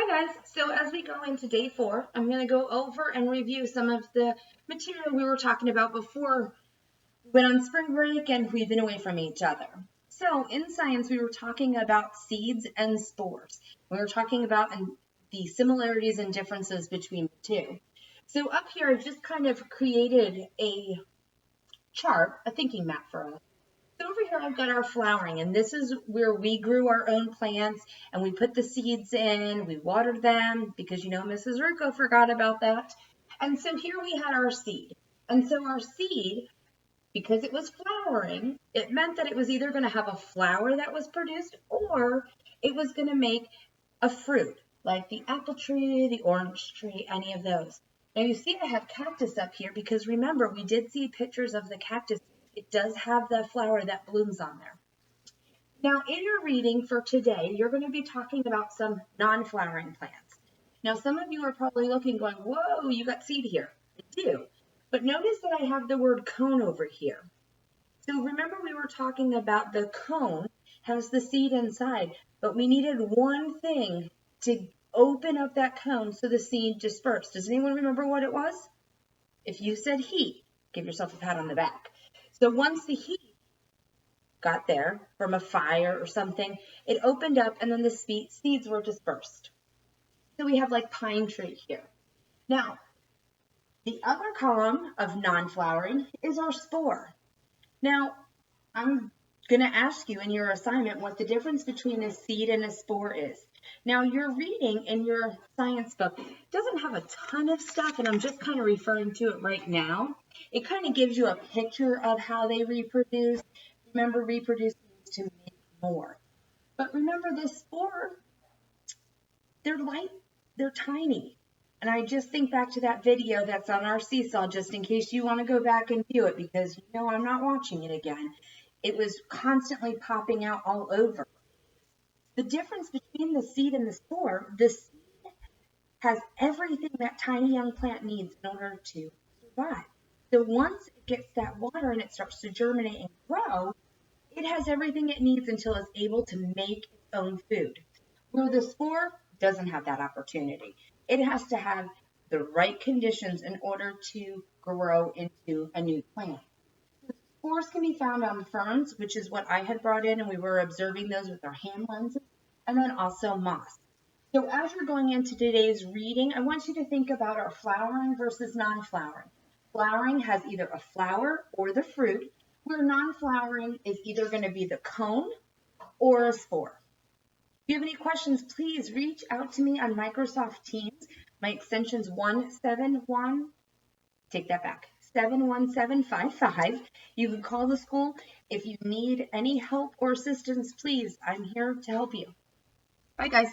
Hi guys, so as we go into day 4, I'm going to go over and review some of the material we were talking about before we went on spring break and we've been away from each other. So in science, we were talking about seeds and spores. We were talking about the similarities and differences between the two. So up here, I've just kind of created a chart, a thinking map for us. So over here, I've got our flowering, and this is where we grew our own plants, and we put the seeds in, we watered them, because Mrs. Rucco forgot about that. And so here we had our seed. And so our seed, because it was flowering, it meant that it was either going to have a flower that was produced, or it was going to make a fruit, like the apple tree, the orange tree, any of those. Now you see I have cactus up here because remember, we did see pictures of the cactus. It does have the flower that blooms on there. Now in your reading for today, you're going to be talking about some non-flowering plants. Now some of you are probably looking going, whoa, you got seed here. I do. But notice that I have the word cone over here. So remember we were talking about the cone has the seed inside, but we needed one thing to open up that cone so the seed dispersed. Does anyone remember what it was? If you said heat, give yourself a pat on the back. So once the heat got there from a fire or something, it opened up and then the seeds were dispersed. So we have like pine tree here. Now, the other column of non-flowering is our spore. Now, I'm going to ask you in your assignment what the difference between a seed and a spore is. Now, your reading in your science book doesn't have a ton of stuff, and I'm just kind of referring to it right now. It kind of gives you a picture of how they reproduce. Remember, reproduce means to make more. But remember, the spore, they're light, they're tiny. And I just think back to that video that's on our seesaw, just in case you want to go back and view it, because I'm not watching it again. It was constantly popping out all over. The difference between the seed and the spore, the seed has everything that tiny young plant needs in order to survive. So once it gets that water and it starts to germinate and grow, it has everything it needs until it's able to make its own food. Where the spore doesn't have that opportunity. It has to have the right conditions in order to grow into a new plant. Spores can be found on ferns, which is what I had brought in, and we were observing those with our hand lenses, and then also moss. So as you're going into today's reading, I want you to think about our flowering versus non-flowering. Flowering has either a flower or the fruit, where non-flowering is either going to be the cone or a spore. If you have any questions, please reach out to me on Microsoft Teams. My extension's 171. Take that back. 71755. You can call the school. If you need any help or assistance, please, I'm here to help you. Bye, guys.